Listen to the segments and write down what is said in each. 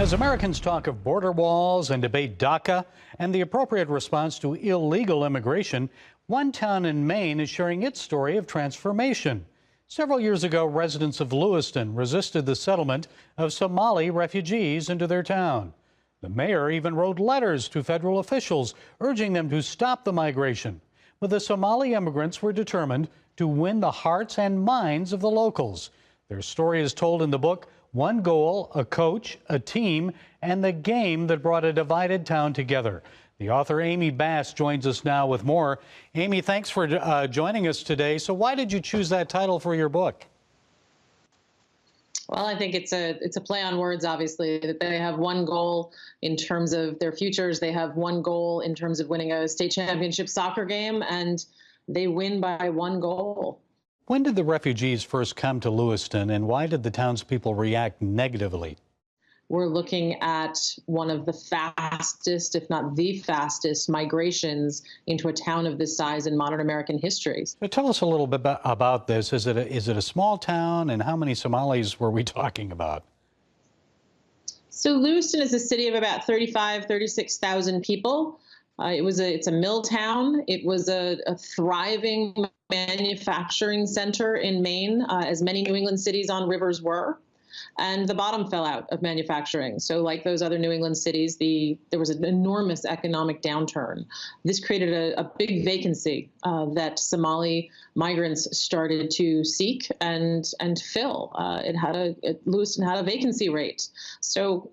As Americans talk of border walls and debate DACA and the appropriate response to illegal immigration, one town in Maine is sharing its story of transformation. Several years ago, residents of Lewiston resisted the settlement of Somali refugees into their town. The mayor even wrote letters to federal officials urging them to stop the migration. But the Somali immigrants were determined to win the hearts and minds of the locals. Their story is told in the book, One Goal, a Coach, a Team, and the Game That Brought a Divided Town Together. The author Amy Bass joins us now with more. Amy, thanks for joining us today. So why did you choose that title for your book? Well, I think it's a play on words, obviously, that they have one goal in terms of their futures. They have one goal in terms of winning a state championship soccer game, and they win by one goal. When did the refugees first come to Lewiston, and why did the townspeople react negatively? We're looking at one of the fastest, if not the fastest, migrations into a town of this size in modern American history. So tell us a little bit about this. Is it a small town, and how many Somalis were we talking about? So Lewiston is a city of about 36,000 people. It's a mill town. It was a thriving manufacturing center in Maine, as many New England cities on rivers were. And the bottom fell out of manufacturing. So like those other New England cities, there was an enormous economic downturn. This created a big vacancy that Somali migrants started to seek and fill. Lewiston had a vacancy rate. So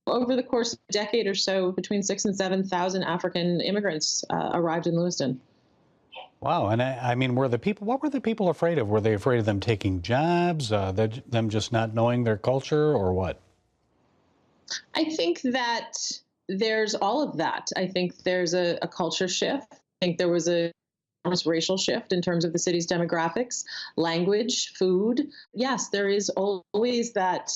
over the course of a decade or so, between 6,000 and 7,000 African immigrants arrived in Lewiston. Wow. And I mean, what were the people afraid of? Were they afraid of them taking jobs, them just not knowing their culture, or what? I think that there's all of that. I think there's a culture shift. I think there was a racial shift in terms of the city's demographics, language, food. Yes, there is always that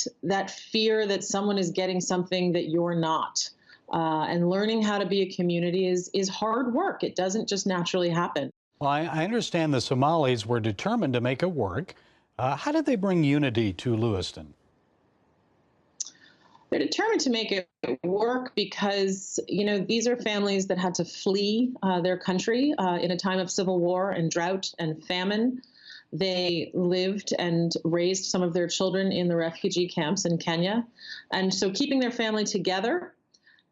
fear that someone is getting something that you're not. And learning how to be a community is hard work. It doesn't just naturally happen. Well, I understand the Somalis were determined to make it work. How did they bring unity to Lewiston? They're determined to make it work because, these are families that had to flee their country in a time of civil war and drought and famine. They lived and raised some of their children in the refugee camps in Kenya. And so keeping their family together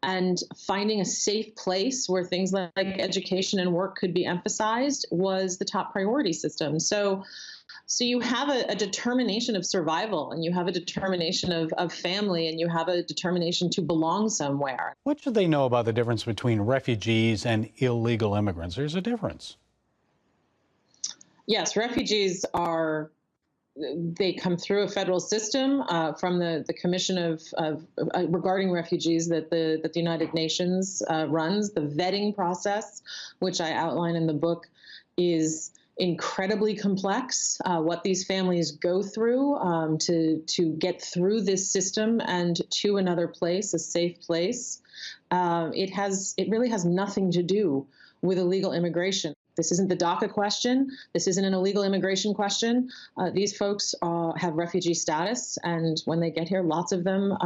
and finding a safe place where things like education and work could be emphasized was the top priority system. So you have a determination of survival, and you have a determination of family, and you have a determination to belong somewhere. What should they know about the difference between refugees and illegal immigrants? There's a difference. Yes, refugees they come through a federal system from the Commission of regarding refugees that the United Nations runs. The vetting process, which I outline in the book, is incredibly complex. What these families go through to get through this system and to another place, a safe place, it really has nothing to do with illegal immigration. This isn't the DACA question. This isn't an illegal immigration question. These folks have refugee status, and when they get here, lots of them,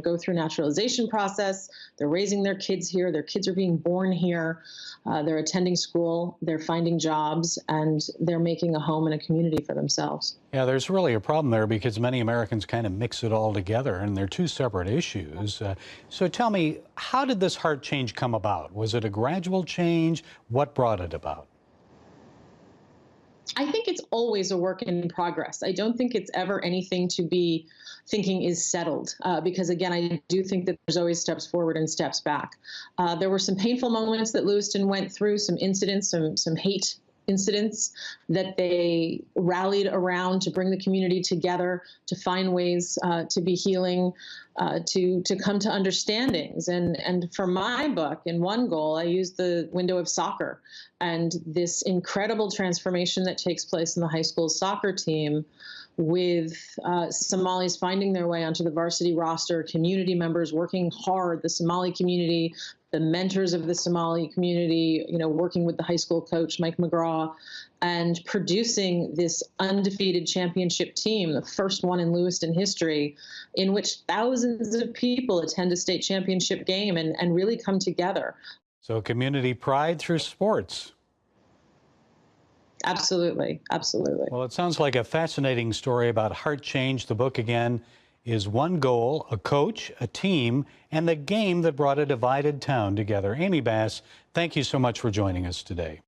go through naturalization process. They're raising their kids here. Their kids are being born here. They're attending school. They're finding jobs, and they're making a home and a community for themselves. Yeah, there's really a problem there because many Americans kind of mix it all together, and they're two separate issues. So tell me, how did this heart change come about? Was it a gradual change? What brought it about? I think it's always a work in progress. I don't think it's ever anything to be thinking is settled, because, again, I do think that there's always steps forward and steps back. There were some painful moments that Lewiston went through, some incidents, some hate incidents that they rallied around to bring the community together, to find ways to be healing, to come to understandings. And for my book, in One Goal, I used the window of soccer and this incredible transformation that takes place in the high school soccer team, with Somalis finding their way onto the varsity roster, community members working hard, the Somali community the mentors of the Somali community, working with the high school coach, Mike McGraw, and producing this undefeated championship team, the first one in Lewiston history, in which thousands of people attend a state championship game and really come together. So community pride through sports. Absolutely. Absolutely. Well, it sounds like a fascinating story about heart change. The book, again, is One Goal, a coach, a team, and the game that brought a divided town together. Amy Bass, thank you so much for joining us today.